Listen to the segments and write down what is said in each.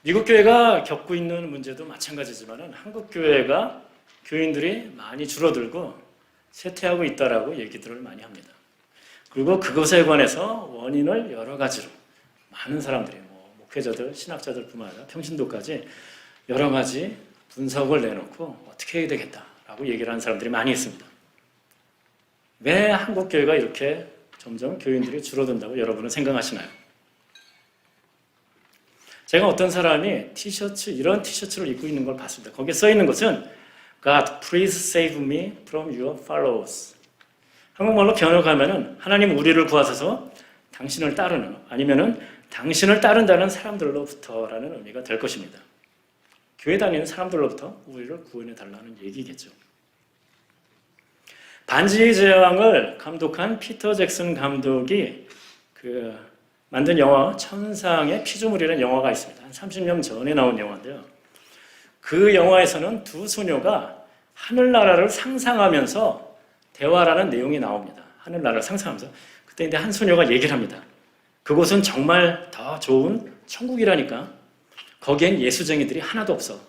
미국 교회가 겪고 있는 문제도 마찬가지지만 한국 교회가 교인들이 많이 줄어들고 쇠퇴하고 있다라고 얘기들을 많이 합니다. 그리고 그것에 관해서 원인을 여러 가지로 많은 사람들이 목회자들, 신학자들뿐만 아니라 평신도까지 여러 가지 분석을 내놓고 어떻게 해야 되겠다라고 얘기를 하는 사람들이 많이 있습니다. 왜 한국 교회가 이렇게 점점 교인들이 줄어든다고 여러분은 생각하시나요? 제가 어떤 사람이 이런 티셔츠를 입고 있는 걸 봤습니다. 거기에 써 있는 것은 God, please save me from your followers. 한국말로 번역하면은 하나님 우리를 구하소서 당신을 따르는, 아니면은 당신을 따른다는 사람들로부터라는 의미가 될 것입니다. 교회 다니는 사람들로부터 우리를 구원해 달라는 얘기겠죠. 반지의 제왕을 감독한 피터 잭슨 감독이 만든 영화 천상의 피조물이라는 영화가 있습니다. 한 30년 전에 나온 영화인데요. 그 영화에서는 두 소녀가 하늘나라를 상상하면서 대화라는 내용이 나옵니다. 하늘나라를 상상하면서. 그때 근데 한 소녀가 얘기를 합니다. 그곳은 정말 더 좋은 천국이라니까. 거기엔 예수쟁이들이 하나도 없어.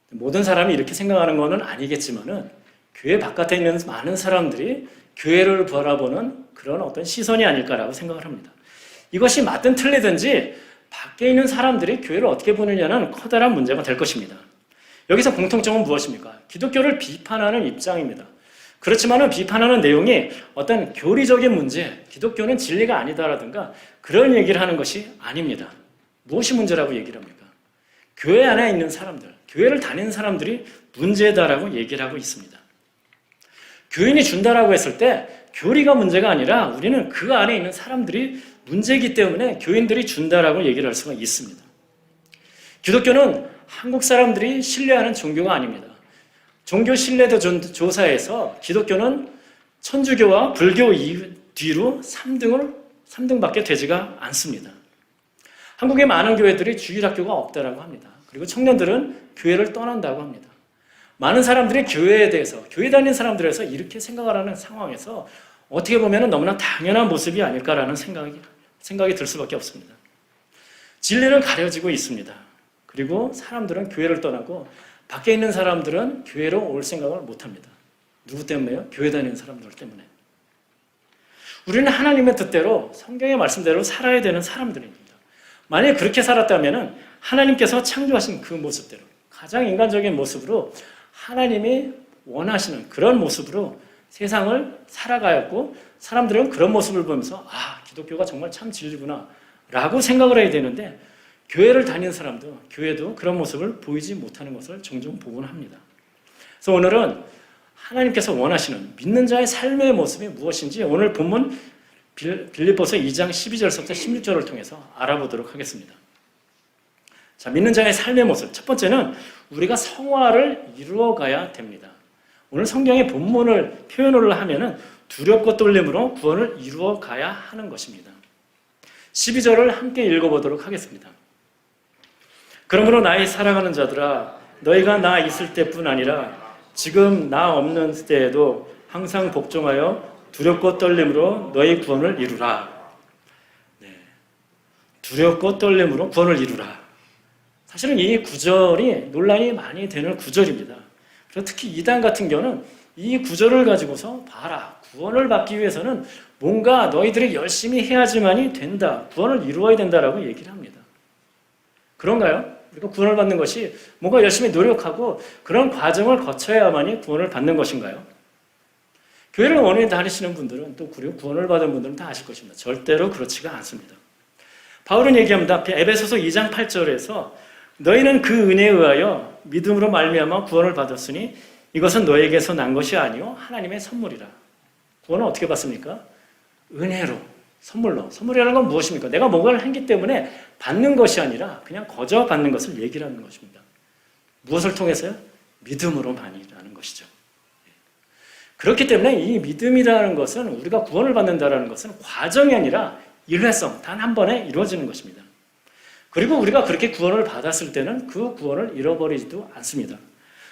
모든 사람이 이렇게 생각하는 것은 아니겠지만은 교회 바깥에 있는 많은 사람들이 교회를 바라보는 그런 어떤 시선이 아닐까라고 생각을 합니다. 이것이 맞든 틀리든지 밖에 있는 사람들이 교회를 어떻게 보느냐는 커다란 문제가 될 것입니다. 여기서 공통점은 무엇입니까? 기독교를 비판하는 입장입니다. 그렇지만은 비판하는 내용이 어떤 교리적인 문제, 기독교는 진리가 아니다라든가 그런 얘기를 하는 것이 아닙니다. 무엇이 문제라고 얘기를 합니까? 교회 안에 있는 사람들, 교회를 다니는 사람들이 문제다라고 얘기를 하고 있습니다. 교인이 준다라고 했을 때 교리가 문제가 아니라 우리는 그 안에 있는 사람들이 문제이기 때문에 교인들이 준다라고 얘기를 할 수가 있습니다. 기독교는 한국 사람들이 신뢰하는 종교가 아닙니다. 종교 신뢰도 조사에서 기독교는 천주교와 불교 뒤로 3등밖에 되지가 않습니다. 한국의 많은 교회들이 주일학교가 없다라고 합니다. 그리고 청년들은 교회를 떠난다고 합니다. 많은 사람들이 교회에 대해서, 교회 다니는 사람들에서 이렇게 생각을 하는 상황에서 어떻게 보면 너무나 당연한 모습이 아닐까라는 생각이 들 수밖에 없습니다. 진리는 가려지고 있습니다. 그리고 사람들은 교회를 떠나고 밖에 있는 사람들은 교회로 올 생각을 못합니다. 누구 때문에요? 교회 다니는 사람들 때문에. 우리는 하나님의 뜻대로 성경의 말씀대로 살아야 되는 사람들입니다. 만약에 그렇게 살았다면 하나님께서 창조하신 그 모습대로 가장 인간적인 모습으로 하나님이 원하시는 그런 모습으로 세상을 살아가였고 사람들은 그런 모습을 보면서 기독교가 정말 참 진리구나 라고 생각을 해야 되는데 교회를 다니는 사람도 교회도 그런 모습을 보이지 못하는 것을 종종 보곤 합니다. 그래서 오늘은 하나님께서 원하시는 믿는 자의 삶의 모습이 무엇인지 오늘 본문 빌립보서 2장 12절부터 16절을 통해서 알아보도록 하겠습니다. 자, 믿는 자의 삶의 모습. 첫 번째는 우리가 성화를 이루어가야 됩니다. 오늘 성경의 본문을 표현을 하면은 두렵고 떨림으로 구원을 이루어가야 하는 것입니다. 12절을 함께 읽어보도록 하겠습니다. 그러므로 나의 사랑하는 자들아, 너희가 나 있을 때뿐 아니라 지금 나 없는 때에도 항상 복종하여 두렵고 떨림으로 너희 구원을 이루라. 두렵고 떨림으로 구원을 이루라. 사실은 이 구절이 논란이 많이 되는 구절입니다. 그리고 특히 이단 같은 경우는 이 구절을 가지고서 봐라. 구원을 받기 위해서는 뭔가 너희들이 열심히 해야지만이 된다. 구원을 이루어야 된다라고 얘기를 합니다. 그런가요? 우리가 구원을 받는 것이 뭔가 열심히 노력하고 그런 과정을 거쳐야만이 구원을 받는 것인가요? 교회를 오래 다니시는 분들은 또 그리고 구원을 받은 분들은 다 아실 것입니다. 절대로 그렇지가 않습니다. 바울은 얘기합니다. 에베소서 2장 8절에서 너희는 그 은혜에 의하여 믿음으로 말미암아 구원을 받았으니 이것은 너에게서 난 것이 아니요 하나님의 선물이라. 구원은 어떻게 받습니까? 은혜로, 선물로. 선물이라는 건 무엇입니까? 내가 뭔가를 했기 때문에 받는 것이 아니라 그냥 거저 받는 것을 얘기를 하는 것입니다. 무엇을 통해서요? 믿음으로만이라는 것이죠. 그렇기 때문에 이 믿음이라는 것은 우리가 구원을 받는다는 것은 과정이 아니라 일회성, 단 한 번에 이루어지는 것입니다. 그리고 우리가 그렇게 구원을 받았을 때는 그 구원을 잃어버리지도 않습니다.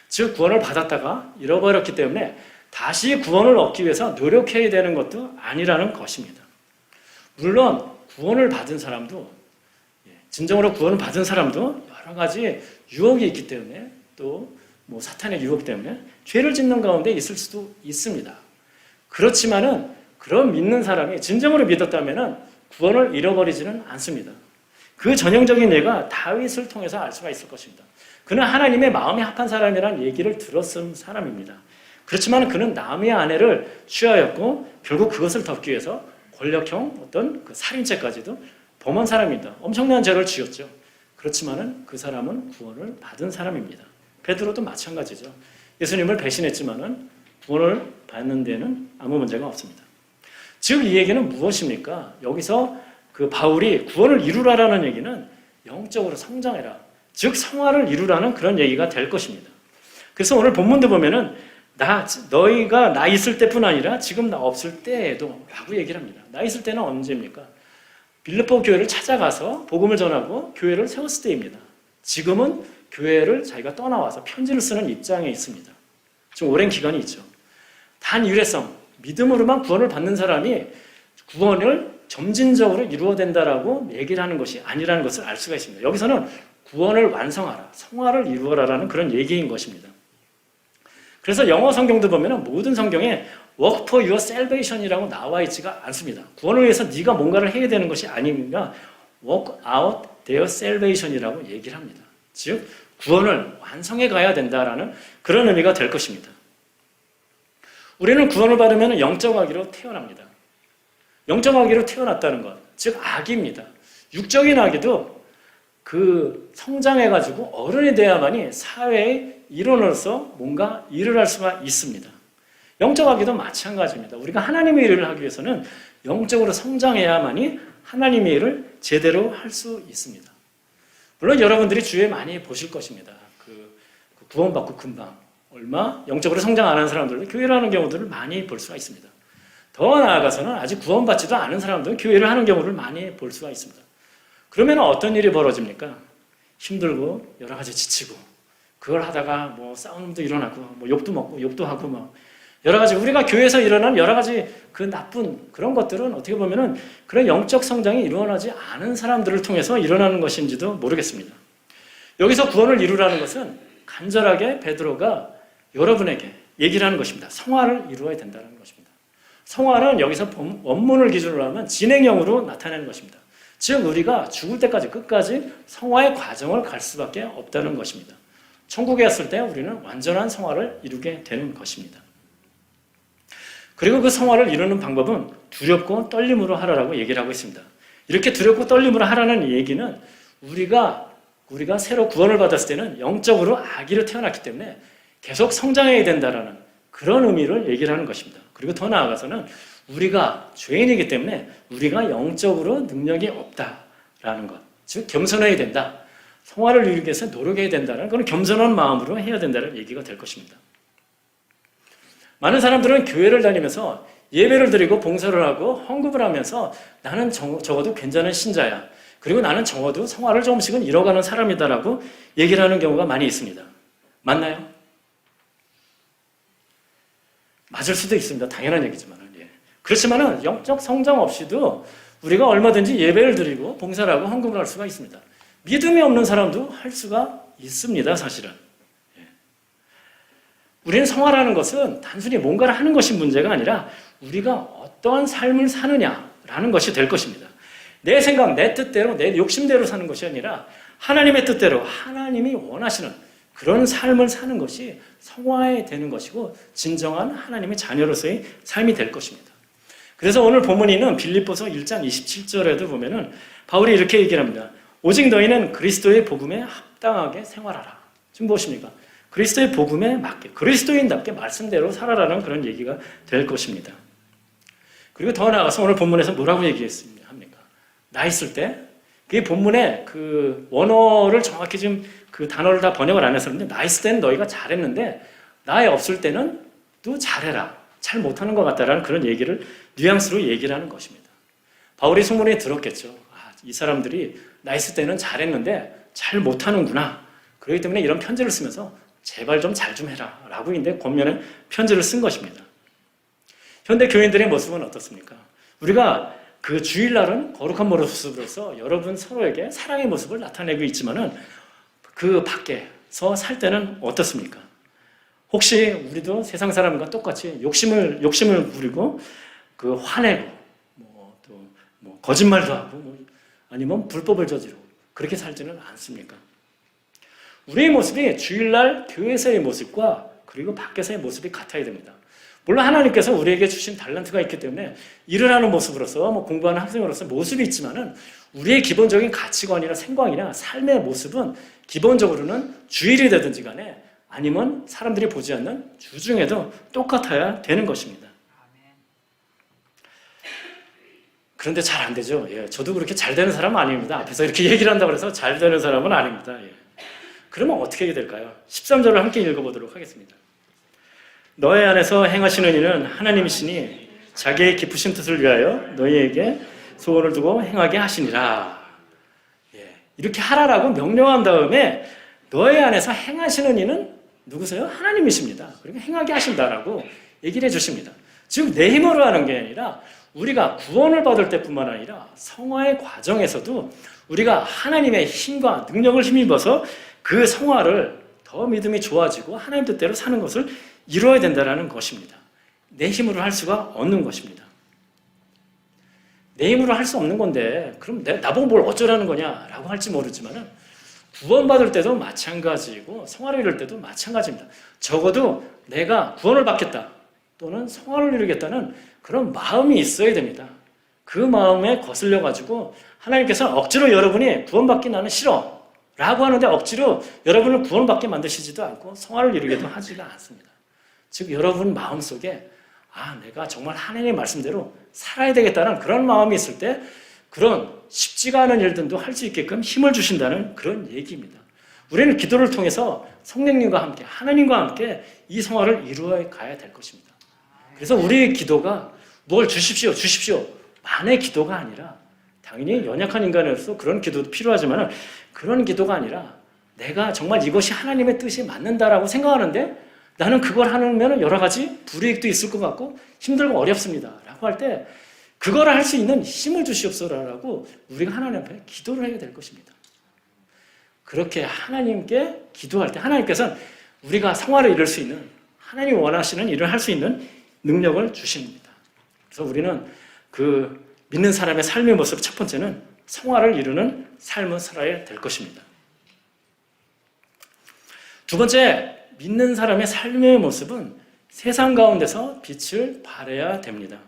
즉 구원을 받았다가 잃어버렸기 때문에 다시 구원을 얻기 위해서 노력해야 되는 것도 아니라는 것입니다. 물론 구원을 받은 사람도, 진정으로 구원을 받은 사람도 여러 가지 유혹이 있기 때문에, 또 뭐 사탄의 유혹 때문에 죄를 짓는 가운데 있을 수도 있습니다. 그렇지만은 그런 믿는 사람이 진정으로 믿었다면은 구원을 잃어버리지는 않습니다. 그 전형적인 예가 다윗을 통해서 알 수가 있을 것입니다. 그는 하나님의 마음에 합한 사람이라는 얘기를 들었은 사람입니다. 그렇지만 그는 남의 아내를 취하였고 결국 그것을 덮기 위해서 권력형 어떤 그 살인죄까지도 범한 사람입니다. 엄청난 죄를 지었죠. 그렇지만은 그 사람은 구원을 받은 사람입니다. 베드로도 마찬가지죠. 예수님을 배신했지만은 구원을 받는 데는 아무 문제가 없습니다. 즉 이 얘기는 무엇입니까? 여기서 그 바울이 구원을 이루라라는 얘기는 영적으로 성장해라, 즉 성화를 이루라는 그런 얘기가 될 것입니다. 그래서 오늘 본문도 보면은 너희가 나 있을 때뿐 아니라 지금 나 없을 때에도 라고 얘기를 합니다. 나 있을 때는 언제입니까? 빌립보 교회를 찾아가서 복음을 전하고 교회를 세웠을 때입니다. 지금은 교회를 자기가 떠나와서 편지를 쓰는 입장에 있습니다. 좀 오랜 기간이 있죠. 단 일회성, 믿음으로만 구원을 받는 사람이 구원을 점진적으로 이루어야 된다라고 얘기를 하는 것이 아니라는 것을 알 수가 있습니다. 여기서는 구원을 완성하라, 성화를 이루어라라는 그런 얘기인 것입니다. 그래서 영어 성경도 보면 모든 성경에 work for your salvation이라고 나와 있지가 않습니다. 구원을 위해서 네가 뭔가를 해야 되는 것이 아니니까 work out their salvation이라고 얘기를 합니다. 즉 구원을 완성해 가야 된다라는 그런 의미가 될 것입니다. 우리는 구원을 받으면 영적 아기로 태어납니다. 영적 아기로 태어났다는 것, 즉 아기입니다. 육적인 아기도 그 성장해가지고 어른이 돼야만이 사회의 일원으로서 뭔가 일을 할 수가 있습니다. 영적 아기도 마찬가지입니다. 우리가 하나님의 일을 하기 위해서는 영적으로 성장해야만이 하나님의 일을 제대로 할 수 있습니다. 물론 여러분들이 주위에 많이 보실 것입니다. 구원받고 금방 얼마 영적으로 성장 안 하는 사람들도 교회를 하는 경우들을 많이 볼 수가 있습니다. 더 나아가서는 아직 구원받지도 않은 사람들은 교회를 하는 경우를 많이 볼 수가 있습니다. 그러면 어떤 일이 벌어집니까? 힘들고 여러 가지 지치고 그걸 하다가 뭐 싸움도 일어나고 뭐 욕도 먹고 욕도 하고 뭐 여러 가지 우리가 교회에서 일어나는 여러 가지 그 나쁜 그런 것들은 어떻게 보면은 그런 영적 성장이 일어나지 않은 사람들을 통해서 일어나는 것인지도 모르겠습니다. 여기서 구원을 이루라는 것은 간절하게 베드로가 여러분에게 얘기를 하는 것입니다. 성화를 이루어야 된다는 것입니다. 성화는 여기서 원문을 기준으로 하면 진행형으로 나타내는 것입니다. 즉 우리가 죽을 때까지 끝까지 성화의 과정을 갈 수밖에 없다는 것입니다. 천국에 왔을 때 우리는 완전한 성화를 이루게 되는 것입니다. 그리고 그 성화를 이루는 방법은 두렵고 떨림으로 하라라고 얘기를 하고 있습니다. 이렇게 두렵고 떨림으로 하라는 얘기는 우리가 새로 구원을 받았을 때는 영적으로 아기로 태어났기 때문에 계속 성장해야 된다라는 그런 의미를 얘기를 하는 것입니다. 그리고 더 나아가서는 우리가 죄인이기 때문에 우리가 영적으로 능력이 없다라는 것, 즉 겸손해야 된다. 성화를 이루기 위해서 노력해야 된다는 그런 겸손한 마음으로 해야 된다는 얘기가 될 것입니다. 많은 사람들은 교회를 다니면서 예배를 드리고 봉사를 하고 헌금을 하면서 나는 적어도 괜찮은 신자야. 그리고 나는 적어도 성화를 조금씩은 이뤄가는 사람이다라고 얘기를 하는 경우가 많이 있습니다. 맞나요? 맞을 수도 있습니다. 당연한 얘기지만. 그렇지만은 영적 성장 없이도 우리가 얼마든지 예배를 드리고 봉사를 하고 헌금을 할 수가 있습니다. 믿음이 없는 사람도 할 수가 있습니다. 사실은. 우리는 성화라는 것은 단순히 뭔가를 하는 것이 문제가 아니라 우리가 어떠한 삶을 사느냐라는 것이 될 것입니다. 내 생각, 내 뜻대로, 내 욕심대로 사는 것이 아니라 하나님의 뜻대로 하나님이 원하시는 그런 삶을 사는 것이 성화에 되는 것이고 진정한 하나님의 자녀로서의 삶이 될 것입니다. 그래서 오늘 본문에는 빌립보서 1장 27절에도 보면은 바울이 이렇게 얘기를 합니다. 오직 너희는 그리스도의 복음에 합당하게 생활하라. 지금 무엇입니까? 그리스도의 복음에 맞게 그리스도인답게 말씀대로 살아라는 그런 얘기가 될 것입니다. 그리고 더 나아가서 오늘 본문에서 뭐라고 얘기했습니까? 나 있을 때 그게 본문에 그 원어를 정확히 지금 그 단어를 다 번역을 안 해서 그런데 나 있을 때는 너희가 잘했는데 나에 없을 때는 또 잘해라. 잘 못하는 것 같다라는 그런 얘기를 뉘앙스로 얘기를 하는 것입니다. 바울이 소문에 들었겠죠. 이 사람들이 나 있을 때는 잘했는데 잘 못하는구나. 그렇기 때문에 이런 편지를 쓰면서 제발 좀 잘 좀 해라 라고 인데 권면에 편지를 쓴 것입니다. 현대 교인들의 모습은 어떻습니까? 우리가 그 주일날은 거룩한 모습으로서 여러분 서로에게 사랑의 모습을 나타내고 있지만은 그 밖에서 살 때는 어떻습니까? 혹시 우리도 세상 사람과 똑같이 욕심을 부리고 그 화내고 또 거짓말도 하고 아니면 불법을 저지르고 그렇게 살지는 않습니까? 우리의 모습이 주일날 교회에서의 모습과 그리고 밖에서의 모습이 같아야 됩니다. 물론 하나님께서 우리에게 주신 달란트가 있기 때문에 일을 하는 모습으로서 공부하는 학생으로서 모습이 있지만은 우리의 기본적인 가치관이나 생각이나 삶의 모습은 기본적으로는 주일이 되든지 간에 아니면 사람들이 보지 않는 주중에도 똑같아야 되는 것입니다. 그런데 잘 안 되죠. 예, 저도 그렇게 잘 되는 사람은 아닙니다. 앞에서 이렇게 얘기를 한다고 해서 잘 되는 사람은 아닙니다. 예. 그러면 어떻게 해야 될까요? 13절을 함께 읽어보도록 하겠습니다. 너희 안에서 행하시는 이는 하나님이시니 자기의 깊으신 뜻을 위하여 너희에게 소원을 두고 행하게 하시니라. 예, 이렇게 하라라고 명령한 다음에 너희 안에서 행하시는 이는 누구세요? 하나님이십니다. 그리고 행하게 하신다라고 얘기를 해주십니다. 즉 내 힘으로 하는 게 아니라 우리가 구원을 받을 때뿐만 아니라 성화의 과정에서도 우리가 하나님의 힘과 능력을 힘입어서 그 성화를 더 믿음이 좋아지고 하나님 뜻대로 사는 것을 이루어야 된다는 것입니다. 내 힘으로 할 수가 없는 것입니다. 내 힘으로 할 수 없는 건데 그럼 나보고 뭘 어쩌라는 거냐라고 할지 모르지만 구원받을 때도 마찬가지이고 성화를 이룰 때도 마찬가지입니다. 적어도 내가 구원을 받겠다 또는 성화를 이루겠다는 그런 마음이 있어야 됩니다. 그 마음에 거슬려 가지고 하나님께서 억지로 여러분이 구원받기 나는 싫어 라고 하는데 억지로 여러분을 구원받게 만드시지도 않고 성화를 이루게도 하지가 않습니다. 즉 여러분 마음속에 내가 정말 하나님의 말씀대로 살아야 되겠다는 그런 마음이 있을 때 그런 쉽지가 않은 일들도 할 수 있게끔 힘을 주신다는 그런 얘기입니다. 우리는 기도를 통해서 성령님과 함께 하나님과 함께 이 성화를 이루어 가야 될 것입니다. 그래서 우리의 기도가 뭘 주십시오 만의 기도가 아니라 당연히 연약한 인간으로서 그런 기도도 필요하지만 그런 기도가 아니라 내가 정말 이것이 하나님의 뜻이 맞는다라고 생각하는데 나는 그걸 하면 여러 가지 불이익도 있을 것 같고 힘들고 어렵습니다 라고 할 때 그걸 할 수 있는 힘을 주시옵소서라고 우리가 하나님 앞에 기도를 해야 될 것입니다. 그렇게 하나님께 기도할 때 하나님께서는 우리가 성화를 이룰 수 있는 하나님이 원하시는 일을 할 수 있는 능력을 주십니다. 그래서 우리는 그 믿는 사람의 삶의 모습 첫 번째는 성화를 이루는 삶을 살아야 될 것입니다. 두 번째, 믿는 사람의 삶의 모습은 세상 가운데서 빛을 발해야 됩니다.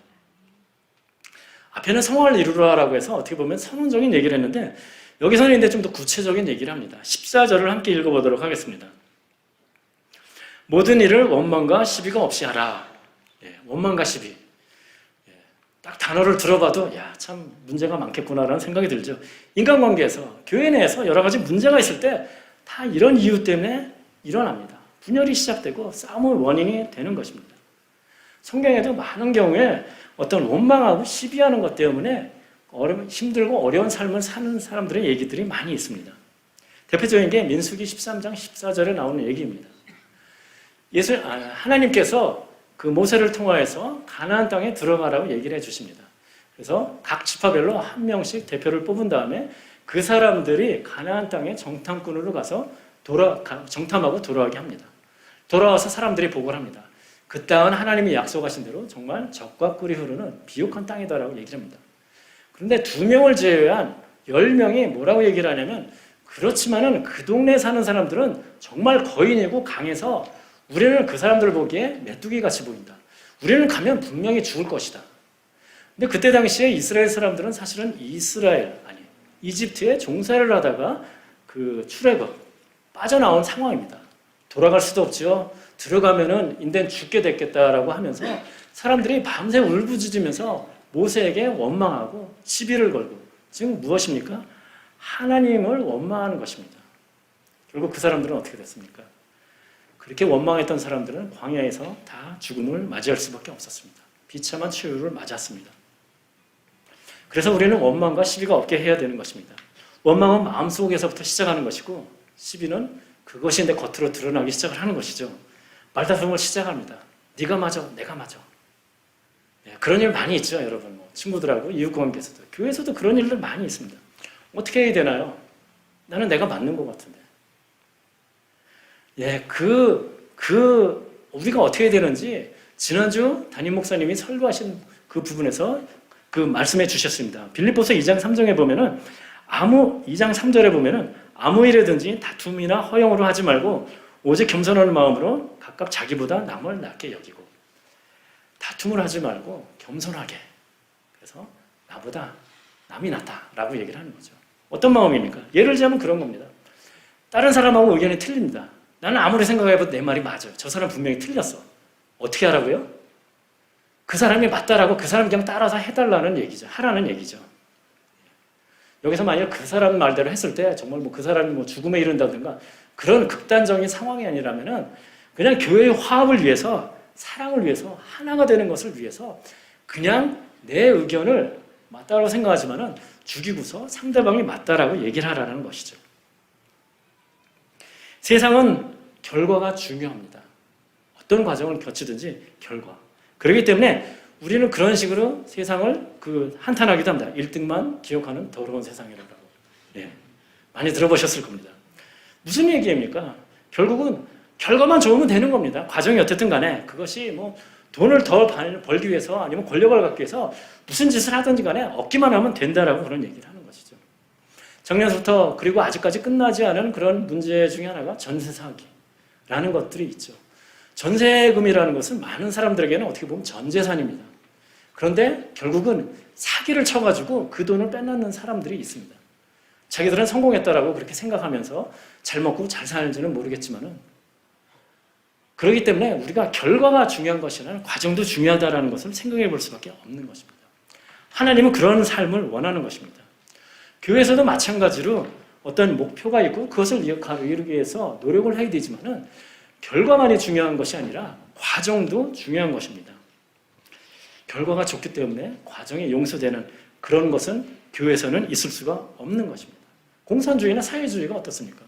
앞에는 성화를 이루라라고 해서 어떻게 보면 선언적인 얘기를 했는데 여기서는 이제 좀 더 구체적인 얘기를 합니다. 14절을 함께 읽어보도록 하겠습니다. 모든 일을 원망과 시비가 없이 하라. 원망과 시비. 딱 단어를 들어봐도 참 문제가 많겠구나라는 생각이 들죠. 인간관계에서 교회 내에서 여러 가지 문제가 있을 때 다 이런 이유 때문에 일어납니다. 분열이 시작되고 싸움의 원인이 되는 것입니다. 성경에도 많은 경우에 어떤 원망하고 시비하는 것 때문에 힘들고 어려운 삶을 사는 사람들의 얘기들이 많이 있습니다. 대표적인 게 민수기 13장 14절에 나오는 얘기입니다. 하나님께서 그 모세를 통하여서 가나안 땅에 들어가라고 얘기를 해주십니다. 그래서 각 지파별로 한 명씩 대표를 뽑은 다음에 그 사람들이 가나안 땅에 정탐꾼으로 가서 정탐하고 돌아오게 합니다. 돌아와서 사람들이 보고를 합니다. 그 땅은 하나님이 약속하신 대로 정말 젖과 꿀이 흐르는 비옥한 땅이다라고 얘기를 합니다. 그런데 2명을 제외한 10명이 뭐라고 얘기를 하냐면 그렇지만은 그 동네에 사는 사람들은 정말 거인이고 강해서 우리는 그 사람들을 보기에 메뚜기 같이 보인다. 우리는 가면 분명히 죽을 것이다. 근데 그때 당시에 이스라엘 사람들은 사실은 이집트에 종살이를 하다가 그 출애굽 빠져나온 상황입니다. 돌아갈 수도 없죠. 들어가면은 인된 죽게 됐겠다라고 하면서 사람들이 밤새 울부짖으면서 모세에게 원망하고 시비를 걸고 지금 무엇입니까? 하나님을 원망하는 것입니다. 결국 그 사람들은 어떻게 됐습니까? 그렇게 원망했던 사람들은 광야에서 다 죽음을 맞이할 수밖에 없었습니다. 비참한 최후를 맞았습니다. 그래서 우리는 원망과 시비가 없게 해야 되는 것입니다. 원망은 마음속에서부터 시작하는 것이고 시비는 그것이 내 겉으로 드러나기 시작을 하는 것이죠. 말다툼을 시작합니다. 네가 맞아, 내가 맞아. 그런 일 많이 있죠, 여러분. 뭐 친구들하고 이웃관계에서도, 교회에서도 그런 일들 많이 있습니다. 어떻게 해야 되나요? 나는 내가 맞는 것 같은데. 우리가 어떻게 해야 되는지 지난주 담임 목사님이 설교하신 그 부분에서 그 말씀해 주셨습니다. 빌립보서 2장 3절에 보면은 2장 3절에 보면은 아무 일이든지 다툼이나 허영으로 하지 말고 오직 겸손한 마음으로 각각 자기보다 남을 낮게 여기고, 다툼을 하지 말고 겸손하게, 그래서 나보다 남이 낫다라고 얘기를 하는 거죠. 어떤 마음입니까? 예를 들자면 그런 겁니다. 다른 사람하고 의견이 틀립니다. 나는 아무리 생각해봐도 내 말이 맞아요. 저 사람 분명히 틀렸어. 어떻게 하라고요? 그 사람이 맞다라고 그 사람 그냥 따라서 해달라는 얘기죠. 하라는 얘기죠. 여기서 만약 그 사람 말대로 했을 때 정말 뭐 그 사람이 뭐 죽음에 이른다든가 그런 극단적인 상황이 아니라면은 그냥 교회의 화합을 위해서, 사랑을 위해서, 하나가 되는 것을 위해서 그냥 내 의견을 맞다고 생각하지만은 죽이고서 상대방이 맞다라고 얘기를 하라는 것이죠. 세상은 결과가 중요합니다. 어떤 과정을 거치든지 결과. 그렇기 때문에 우리는 그런 식으로 세상을 한탄하기도 합니다. 1등만 기억하는 더러운 세상이라고. 많이 들어보셨을 겁니다. 무슨 얘기입니까? 결국은 결과만 좋으면 되는 겁니다. 과정이 어쨌든 간에 그것이 뭐 돈을 더 벌기 위해서 아니면 권력을 갖기 위해서 무슨 짓을 하든지 간에 얻기만 하면 된다라고 그런 얘기를 하는 것이죠. 작년부터 그리고 아직까지 끝나지 않은 그런 문제 중에 하나가 전세 사기라는 것들이 있죠. 전세금이라는 것은 많은 사람들에게는 어떻게 보면 전 재산입니다. 그런데 결국은 사기를 쳐가지고 그 돈을 빼앗는 사람들이 있습니다. 자기들은 성공했다라고 그렇게 생각하면서 잘 먹고 잘 사는지는 모르겠지만은, 그렇기 때문에 우리가 결과가 중요한 것이 아니라 과정도 중요하다는 것을 생각해 볼 수밖에 없는 것입니다. 하나님은 그런 삶을 원하는 것입니다. 교회에서도 마찬가지로 어떤 목표가 있고 그것을 이루기 위해서 노력을 해야 되지만은 결과만이 중요한 것이 아니라 과정도 중요한 것입니다. 결과가 좋기 때문에 과정이 용서되는 그런 것은 교회에서는 있을 수가 없는 것입니다. 공산주의나 사회주의가 어떻습니까?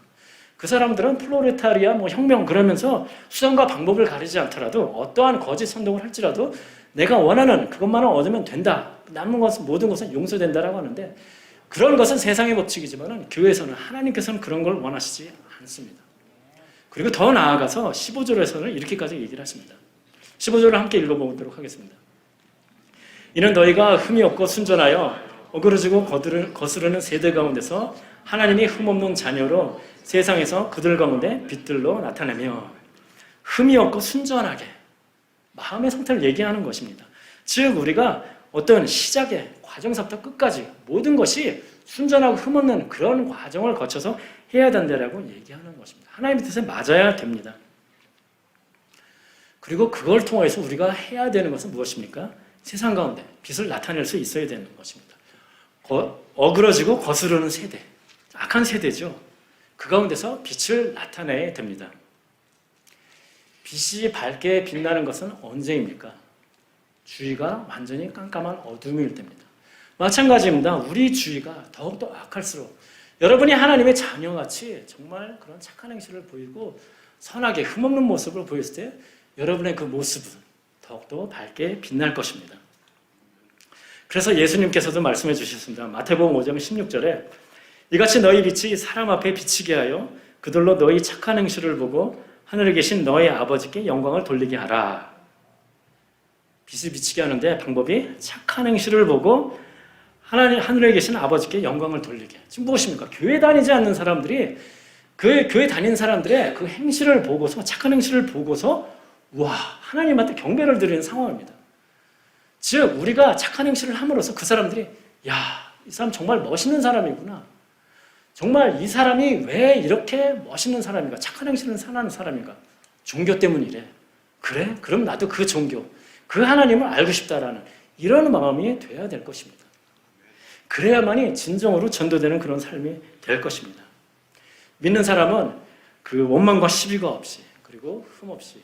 그 사람들은 플로레타리아, 혁명 그러면서 수단과 방법을 가리지 않더라도 어떠한 거짓 선동을 할지라도 내가 원하는 그것만을 얻으면 된다. 남은 것은 모든 것은 용서된다라고 하는데, 그런 것은 세상의 법칙이지만 교회에서는, 하나님께서는 그런 걸 원하시지 않습니다. 그리고 더 나아가서 15절에서는 이렇게까지 얘기를 하십니다. 15절을 함께 읽어보도록 하겠습니다. 이는 너희가 흠이 없고 순전하여 어그러지고 거스르는 세대 가운데서 하나님이 흠없는 자녀로 세상에서 그들 가운데 빛들로 나타내며, 흠이 없고 순전하게 마음의 상태를 얘기하는 것입니다. 즉 우리가 어떤 시작의 과정서부터 끝까지 모든 것이 순전하고 흠없는 그런 과정을 거쳐서 해야 된다라고 얘기하는 것입니다. 하나님의 뜻에 맞아야 됩니다. 그리고 그걸 통해서 우리가 해야 되는 것은 무엇입니까? 세상 가운데 빛을 나타낼 수 있어야 되는 것입니다. 어그러지고 거스르는 세대, 악한 세대죠. 그 가운데서 빛을 나타내야 됩니다. 빛이 밝게 빛나는 것은 언제입니까? 주위가 완전히 깜깜한 어둠일 때입니다. 마찬가지입니다. 우리 주위가 더욱더 악할수록 여러분이 하나님의 자녀같이 정말 그런 착한 행실을 보이고 선하게 흠없는 모습을 보였을 때 여러분의 그 모습은 더욱더 밝게 빛날 것입니다. 그래서 예수님께서도 말씀해 주셨습니다. 마태복음 5장 16절에 이같이 너희 빛이 사람 앞에 비치게 하여 그들로 너희 착한 행실을 보고 하늘에 계신 너희 아버지께 영광을 돌리게 하라. 빛을 비치게 하는데 방법이 착한 행실을 보고 하늘에 계신 아버지께 영광을 돌리게. 지금 무엇입니까? 교회 다니지 않는 사람들이 그 교회 다니는 사람들의 그 행실을 보고서, 착한 행실을 보고서 와, 하나님한테 경배를 드리는 상황입니다. 즉 우리가 착한 행실을 함으로써 그 사람들이 야, 이 사람 정말 멋있는 사람이구나. 정말 이 사람이 왜 이렇게 멋있는 사람인가? 착한 행실을 사는 사람인가? 종교 때문이래. 그래? 그럼 나도 그 종교, 그 하나님을 알고 싶다라는 이런 마음이 돼야 될 것입니다. 그래야만이 진정으로 전도되는 그런 삶이 될 것입니다. 믿는 사람은 그 원망과 시비가 없이, 그리고 흠 없이,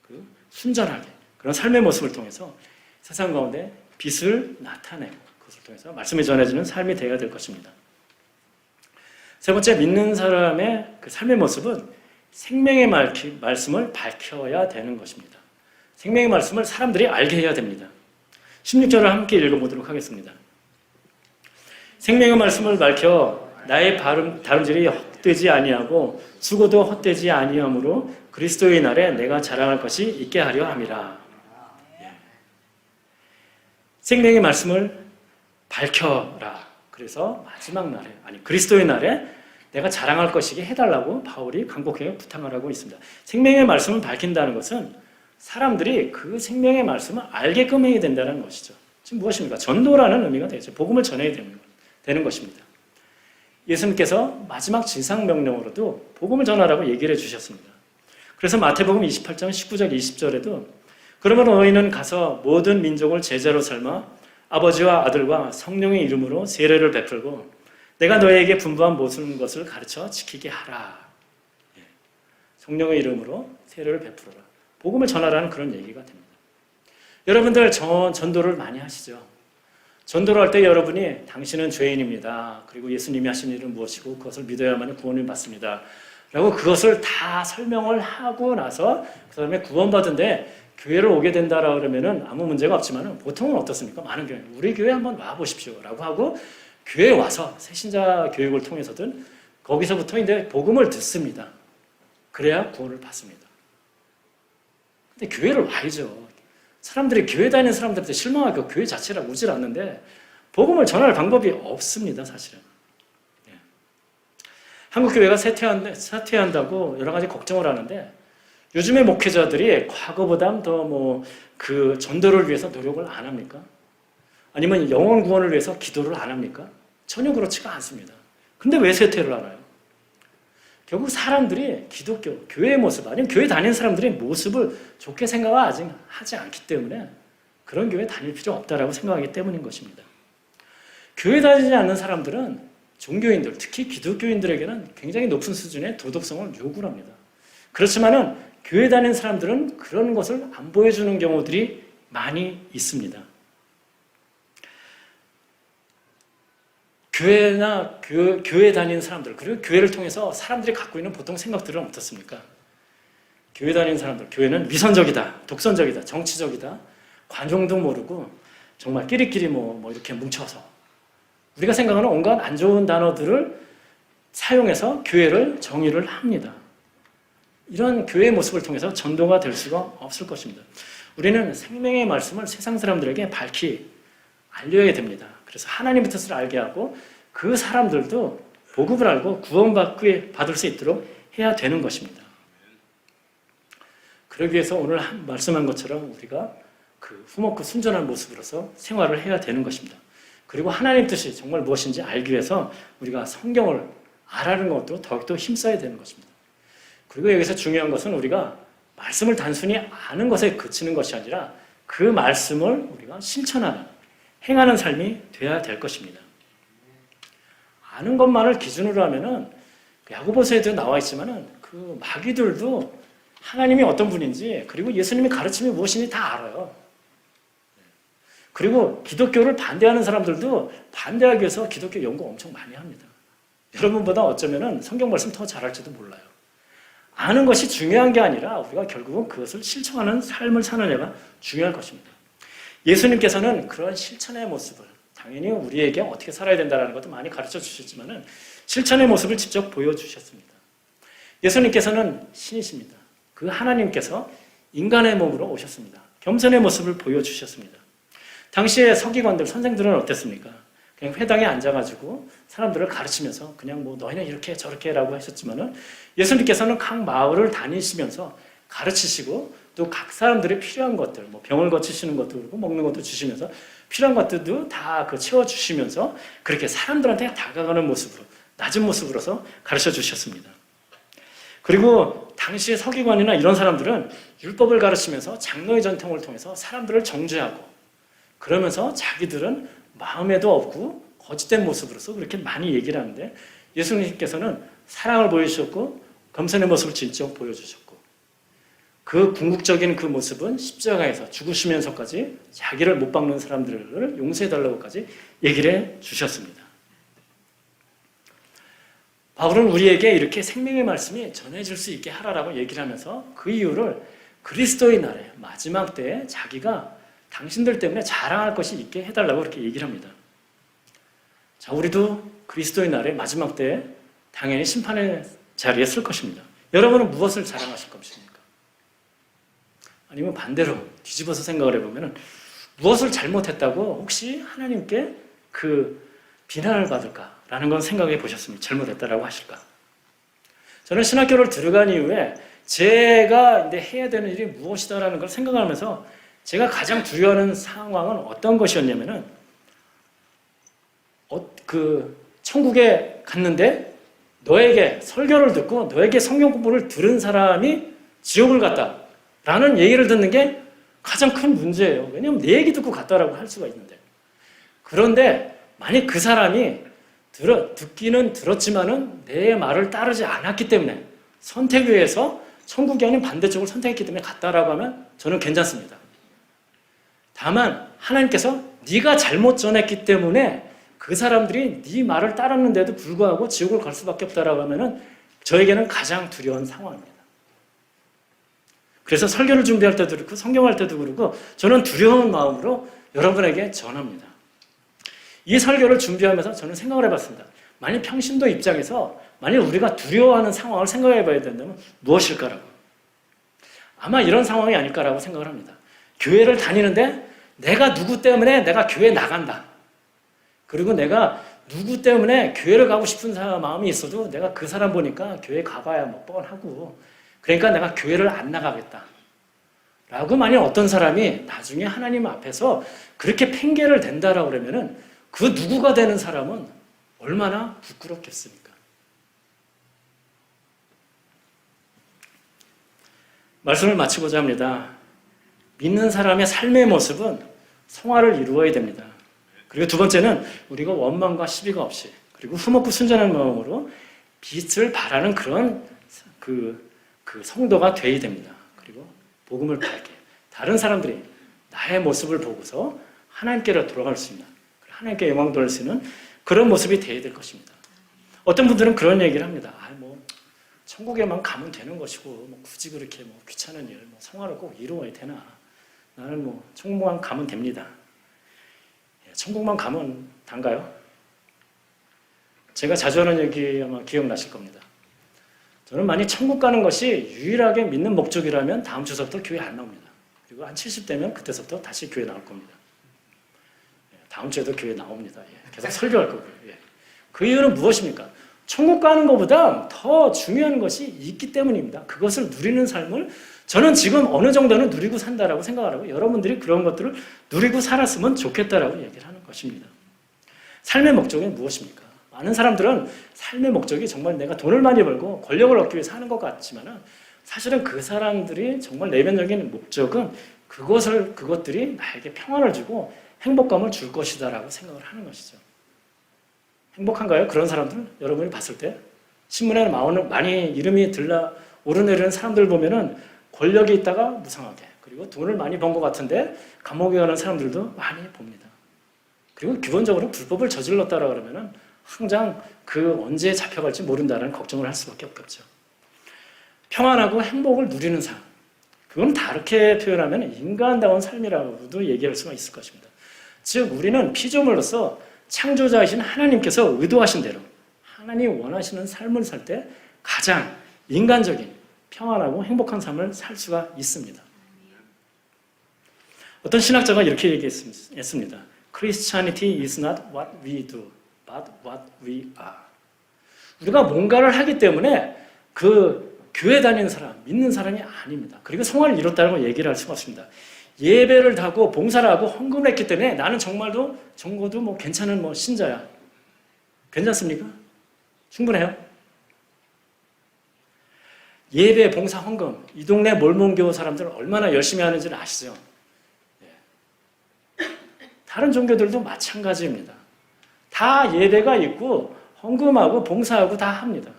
그 순전하게 그런 삶의 모습을 통해서 세상 가운데 빛을 나타내고 그것을 통해서 말씀이 전해지는 삶이 되어야 될 것입니다. 세 번째, 믿는 사람의 그 삶의 모습은 생명의 말씀을 밝혀야 되는 것입니다. 생명의 말씀을 사람들이 알게 해야 됩니다. 16절을 함께 읽어보도록 하겠습니다. 생명의 말씀을 밝혀 나의 다름질이 헛되지 아니하고 수고도 헛되지 아니하므로 그리스도의 날에 내가 자랑할 것이 있게 하려 함이라. 생명의 말씀을 밝혀라. 그래서 마지막 날에, 아니 그리스도의 날에 내가 자랑할 것이게 해달라고 바울이 간곡하게 부탁을 하고 있습니다. 생명의 말씀을 밝힌다는 것은 사람들이 그 생명의 말씀을 알게끔 해야 된다는 것이죠. 지금 무엇입니까? 전도라는 의미가 되죠. 복음을 전해야 되는 것입니다. 예수님께서 마지막 지상명령으로도 복음을 전하라고 얘기를 해주셨습니다. 그래서 마태복음 28장 19절 20절에도 그러므로 너희는 가서 모든 민족을 제자로 삼아 아버지와 아들과 성령의 이름으로 세례를 베풀고 내가 너희에게 분부한 모든 것을 가르쳐 지키게 하라. 성령의 이름으로 세례를 베풀어라. 복음을 전하라는 그런 얘기가 됩니다. 여러분들 전도를 많이 하시죠. 전도를 할 때 여러분이 당신은 죄인입니다. 그리고 예수님이 하신 일은 무엇이고 그것을 믿어야만 구원을 받습니다. 라고 그것을 다 설명을 하고 나서 그 다음에 구원받은데 교회를 오게 된다라 그러면은 아무 문제가 없지만은 보통은 어떻습니까? 많은 교회 우리 교회 한번 와 보십시오 라고 하고 교회에 와서 새신자 교육을 통해서든 거기서부터 이제 복음을 듣습니다. 그래야 구원을 받습니다. 근데 교회를 와야죠. 사람들이 교회 다니는 사람들한테 실망하고 교회 자체를 오질 않는데 복음을 전할 방법이 없습니다, 사실은. 예. 한국 교회가 사퇴한다고 여러 가지 걱정을 하는데 요즘의 목회자들이 과거보다 더 그 전도를 위해서 노력을 안 합니까? 아니면 영혼 구원을 위해서 기도를 안 합니까? 전혀 그렇지가 않습니다. 근데 왜 쇠퇴를 하나요? 결국 사람들이 기독교, 교회의 모습, 아니면 교회 다니는 사람들의 모습을 좋게 생각을 아직 하지 않기 때문에 그런 교회 다닐 필요 없다라고 생각하기 때문인 것입니다. 교회 다니지 않는 사람들은 종교인들, 특히 기독교인들에게는 굉장히 높은 수준의 도덕성을 요구를 합니다. 그렇지만은 교회 다니는 사람들은 그런 것을 안 보여주는 경우들이 많이 있습니다. 교회 다니는 사람들, 그리고 교회를 통해서 사람들이 갖고 있는 보통 생각들은 어떻습니까? 교회 다니는 사람들, 교회는 위선적이다, 독선적이다, 정치적이다, 관용도 모르고 정말 끼리끼리 이렇게 뭉쳐서 우리가 생각하는 온갖 안 좋은 단어들을 사용해서 교회를 정의를 합니다. 이런 교회의 모습을 통해서 전도가 될 수가 없을 것입니다. 우리는 생명의 말씀을 세상 사람들에게 밝히 알려야 됩니다. 그래서 하나님의 뜻을 알게 하고 그 사람들도 복음을 알고 구원받을 수 있도록 해야 되는 것입니다. 그러기 위해서 오늘 말씀한 것처럼 우리가 그 후먹고 순전한 모습으로서 생활을 해야 되는 것입니다. 그리고 하나님의 뜻이 정말 무엇인지 알기 위해서 우리가 성경을 알아는 것도 더욱더 힘써야 되는 것입니다. 그리고 여기서 중요한 것은 우리가 말씀을 단순히 아는 것에 그치는 것이 아니라 그 말씀을 우리가 실천하는, 행하는 삶이 되어야 될 것입니다. 아는 것만을 기준으로 하면은 야고보서에도 나와 있지만은 그 마귀들도 하나님이 어떤 분인지 그리고 예수님의 가르침이 무엇인지 다 알아요. 그리고 기독교를 반대하는 사람들도 반대하기 위해서 기독교 연구 엄청 많이 합니다. 여러분보다 어쩌면은 성경 말씀 더 잘할지도 몰라요. 아는 것이 중요한 게 아니라 우리가 결국은 그것을 실천하는 삶을 사느냐가 중요할 것입니다. 예수님께서는 그런 실천의 모습을 당연히 우리에게 어떻게 살아야 된다는 것도 많이 가르쳐 주셨지만은 실천의 모습을 직접 보여주셨습니다. 예수님께서는 신이십니다. 그 하나님께서 인간의 몸으로 오셨습니다. 겸손의 모습을 보여주셨습니다. 당시에 서기관들, 선생들은 어땠습니까? 그냥 회당에 앉아가지고 사람들을 가르치면서 그냥 너희는 이렇게 저렇게 라고 하셨지만은 예수님께서는 각 마을을 다니시면서 가르치시고 또 각 사람들이 필요한 것들, 병을 고치시는 것도 그렇고 먹는 것도 주시면서 필요한 것들도 다 채워주시면서 그렇게 사람들한테 다가가는 모습으로, 낮은 모습으로서 가르쳐 주셨습니다. 그리고 당시의 서기관이나 이런 사람들은 율법을 가르치면서 장로의 전통을 통해서 사람들을 정죄하고 그러면서 자기들은 마음에도 없고 거짓된 모습으로서 그렇게 많이 얘기를 하는데 예수님께서는 사랑을 보여주셨고 겸손의 모습을 직접 보여주셨고 그 궁극적인 그 모습은 십자가에서 죽으시면서까지 자기를 못 박는 사람들을 용서해달라고까지 얘기를 해주셨습니다. 바울은 우리에게 이렇게 생명의 말씀이 전해질 수 있게 하라라고 얘기를 하면서 그 이유를 그리스도의 날에 마지막 때에 자기가 당신들 때문에 자랑할 것이 있게 해달라고 그렇게 얘기를 합니다. 자, 우리도 그리스도의 날의 마지막 때에 당연히 심판의 자리에 설 것입니다. 여러분은 무엇을 자랑하실 것입니까? 아니면 반대로 뒤집어서 생각을 해보면 무엇을 잘못했다고 혹시 하나님께 비난을 받을까라는 건 생각해 보셨습니까? 잘못했다라고 하실까? 저는 신학교를 들어간 이후에 제가 이제 해야 되는 일이 무엇이다라는 걸 생각하면서 제가 가장 두려워하는 상황은 어떤 것이었냐면은 천국에 갔는데 너에게 설교를 듣고 너에게 성경 공부를 들은 사람이 지옥을 갔다라는 얘기를 듣는 게 가장 큰 문제예요. 왜냐하면 내 얘기 듣고 갔다라고 할 수가 있는데. 그런데 만약 그 사람이 듣기는 들었지만은 내 말을 따르지 않았기 때문에 선택위에서 천국이 아닌 반대쪽을 선택했기 때문에 갔다라고 하면 저는 괜찮습니다. 다만 하나님께서 네가 잘못 전했기 때문에 그 사람들이 네 말을 따랐는데도 불구하고 지옥을 갈 수밖에 없다라고 하면은 저에게는 가장 두려운 상황입니다. 그래서 설교를 준비할 때도 그렇고 성경할 때도 그렇고 저는 두려운 마음으로 여러분에게 전합니다. 이 설교를 준비하면서 저는 생각을 해봤습니다. 만약 평신도 입장에서 만약 우리가 두려워하는 상황을 생각해 봐야 된다면 무엇일까라고. 아마 이런 상황이 아닐까라고 생각을 합니다. 교회를 다니는데 내가 누구 때문에 내가 교회 나간다. 그리고 내가 누구 때문에 교회를 가고 싶은 마음이 있어도 내가 그 사람 보니까 교회 가봐야 뭐 뻔하고 그러니까 내가 교회를 안 나가겠다. 라고 만약 어떤 사람이 나중에 하나님 앞에서 그렇게 핑계를 댄다라고 그러면은 그 누구가 되는 사람은 얼마나 부끄럽겠습니까? 말씀을 마치고자 합니다. 믿는 사람의 삶의 모습은 성화를 이루어야 됩니다. 그리고 두 번째는 우리가 원망과 시비가 없이 그리고 흠없고 순전한 마음으로 빛을 발하는 그런 그 성도가 되어야 됩니다. 그리고 복음을 밝게 다른 사람들이 나의 모습을 보고서 하나님께로 돌아갈 수 있는 하나님께 영광 돌릴 수 있는 그런 모습이 되어야 될 것입니다. 어떤 분들은 그런 얘기를 합니다. 천국에만 가면 되는 것이고 굳이 그렇게 귀찮은 일, 성화를 꼭 이루어야 되나? 나는 천국만 가면 됩니다. 천국만 가면 단가요? 제가 자주 하는 얘기 아마 기억나실 겁니다. 저는 만약 천국 가는 것이 유일하게 믿는 목적이라면 다음 주서부터 교회 안 나옵니다. 그리고 한 70대면 그때서부터 다시 교회 나올 겁니다. 다음 주에도 교회 나옵니다. 계속 설교할 거고요. 그 이유는 무엇입니까? 천국 가는 것보다 더 중요한 것이 있기 때문입니다. 그것을 누리는 삶을 저는 지금 어느 정도는 누리고 산다라고 생각하고 여러분들이 그런 것들을 누리고 살았으면 좋겠다라고 얘기를 하는 것입니다. 삶의 목적이 무엇입니까? 많은 사람들은 삶의 목적이 정말 내가 돈을 많이 벌고 권력을 얻기 위해서 하는 것 같지만 사실은 그 사람들이 정말 내면적인 목적은 그것들이 나에게 평안을 주고 행복감을 줄 것이다라고 생각을 하는 것이죠. 행복한가요? 그런 사람들? 여러분이 봤을 때? 신문에 많이 이름이 오르내리는 사람들 보면은 권력이 있다가 무상하게 그리고 돈을 많이 번 것 같은데 감옥에 가는 사람들도 많이 봅니다. 그리고 기본적으로 불법을 저질렀다라 그러면은 항상 언제 잡혀갈지 모른다는 걱정을 할 수밖에 없겠죠. 평안하고 행복을 누리는 삶. 그건 다르게 표현하면 인간다운 삶이라고도 얘기할 수가 있을 것입니다. 즉 우리는 피조물로서 창조자이신 하나님께서 의도하신 대로 하나님 원하시는 삶을 살 때 가장 인간적인 평안하고 행복한 삶을 살 수가 있습니다. 어떤 신학자가 이렇게 얘기했습니다. Christianity is not what we do, but what we are. 우리가 뭔가를 하기 때문에 교회 다니는 사람, 믿는 사람이 아닙니다. 그리고 성화를 이뤘다는 걸 얘기를 할 수가 없습니다. 예배를 하고 봉사를 하고 헌금을 했기 때문에 나는 적어도 괜찮은 신자야. 괜찮습니까? 충분해요? 예배, 봉사, 헌금. 이 동네 몰몬교회 사람들 얼마나 열심히 하는지는 아시죠? 다른 종교들도 마찬가지입니다. 다 예배가 있고 헌금하고 봉사하고 다 합니다.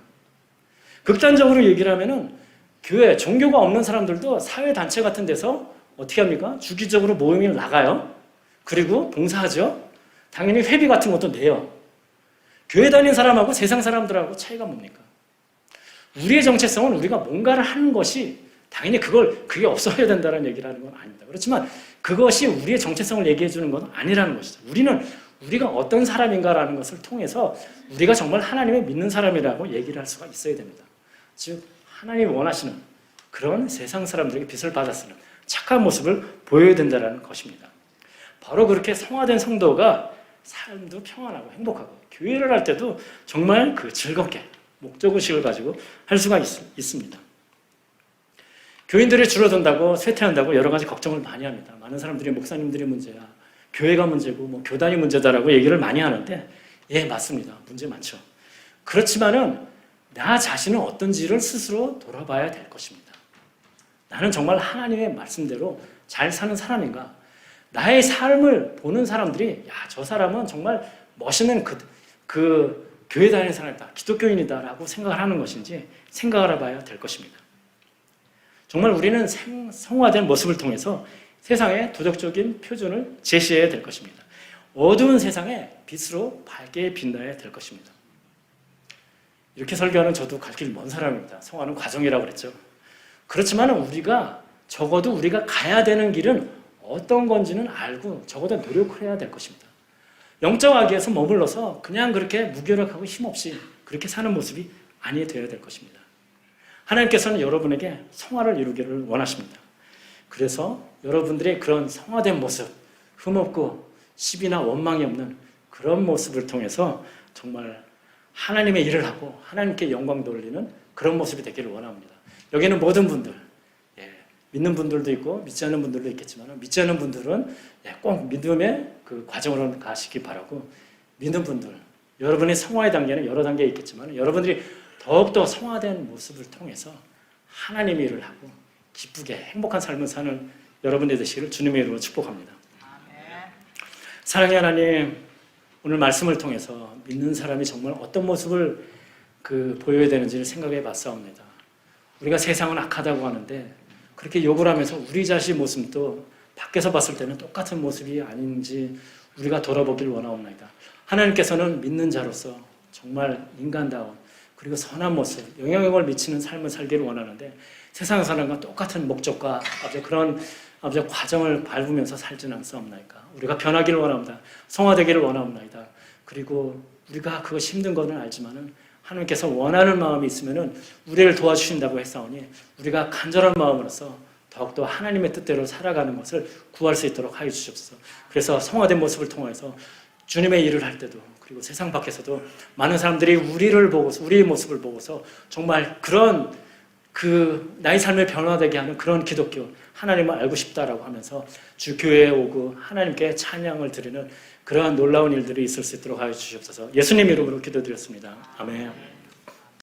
극단적으로 얘기를 하면은 교회, 종교가 없는 사람들도 사회단체 같은 데서 어떻게 합니까? 주기적으로 모임을 나가요. 그리고 봉사하죠. 당연히 회비 같은 것도 내요. 교회 다니는 사람하고 세상 사람들하고 차이가 뭡니까? 우리의 정체성은 우리가 뭔가를 하는 것이 당연히 그게 없어야 된다는 얘기를 하는 건 아닙니다. 그렇지만 그것이 우리의 정체성을 얘기해 주는 건 아니라는 것이죠. 우리가 어떤 사람인가라는 것을 통해서 우리가 정말 하나님을 믿는 사람이라고 얘기를 할 수가 있어야 됩니다. 즉 하나님이 원하시는 그런 세상 사람들에게 빚을 받았으는 착한 모습을 보여야 된다는 것입니다. 바로 그렇게 성화된 성도가 삶도 평안하고 행복하고 교회를 할 때도 정말 즐겁게 목적의식을 가지고 할 수가 있습니다. 교인들이 줄어든다고 쇠퇴한다고 여러 가지 걱정을 많이 합니다. 많은 사람들이 목사님들이 문제야, 교회가 문제고 교단이 문제다라고 얘기를 많이 하는데 예, 맞습니다. 문제 많죠. 그렇지만은 나 자신은 어떤지를 스스로 돌아봐야 될 것입니다. 나는 정말 하나님의 말씀대로 잘 사는 사람인가? 나의 삶을 보는 사람들이 저 사람은 정말 멋있는 그 교회 다니는 사람이다, 기독교인이다라고 생각을 하는 것인지 생각을 해봐야 될 것입니다. 정말 우리는 성화된 모습을 통해서 세상의 도덕적인 표준을 제시해야 될 것입니다. 어두운 세상에 빛으로 밝게 빛나야 될 것입니다. 이렇게 설교하는 저도 갈 길 먼 사람입니다. 성화는 과정이라고 그랬죠. 그렇지만 적어도 우리가 가야 되는 길은 어떤 건지는 알고 적어도 노력을 해야 될 것입니다. 영적 악에서 머물러서 그냥 그렇게 무기력하고 힘없이 그렇게 사는 모습이 아니 되어야 될 것입니다. 하나님께서는 여러분에게 성화를 이루기를 원하십니다. 그래서 여러분들의 그런 성화된 모습, 흠없고 시비나 원망이 없는 그런 모습을 통해서 정말 하나님의 일을 하고 하나님께 영광 돌리는 그런 모습이 되기를 원합니다. 여기는 모든 분들, 믿는 분들도 있고 믿지 않는 분들도 있겠지만 믿지 않는 분들은 꼭 믿음의 그 과정으로 가시기 바라고, 믿는 분들, 여러분의 성화의 단계는 여러 단계 있겠지만 여러분들이 더욱더 성화된 모습을 통해서 하나님의 일을 하고 기쁘게 행복한 삶을 사는 여러분이 되시기를 주님의 이름으로 축복합니다. 사랑의 하나님, 오늘 말씀을 통해서 믿는 사람이 정말 어떤 모습을 보여야 되는지를 생각해 봤사옵니다. 우리가 세상은 악하다고 하는데 그렇게 욕을 하면서 우리 자신의 모습도 밖에서 봤을 때는 똑같은 모습이 아닌지 우리가 돌아보길 원하옵나이다. 하나님께서는 믿는 자로서 정말 인간다운 그리고 선한 모습, 영향력을 미치는 삶을 살기를 원하는데 세상 사람과 똑같은 목적과 그런 과정을 밟으면서 살지는 않사옵나이까. 우리가 변하기를 원합니다. 성화되기를 원하옵나이다. 그리고 우리가 그것이 힘든 것은 알지만은 하나님께서 원하는 마음이 있으면은 우리를 도와주신다고 했사오니 우리가 간절한 마음으로서 더욱더 하나님의 뜻대로 살아가는 것을 구할 수 있도록 하여 주시옵소서. 그래서 성화된 모습을 통해서 주님의 일을 할 때도 그리고 세상 밖에서도 많은 사람들이 우리를 보고서 우리의 모습을 보고서 정말 그런 나의 삶을 변화되게 하는 그런 기독교, 하나님을 알고 싶다라고 하면서 주 교회에 오고 하나님께 찬양을 드리는 그러한 놀라운 일들이 있을 수 있도록 하여 주시옵소서. 예수님 이름으로 기도드렸습니다. 아멘.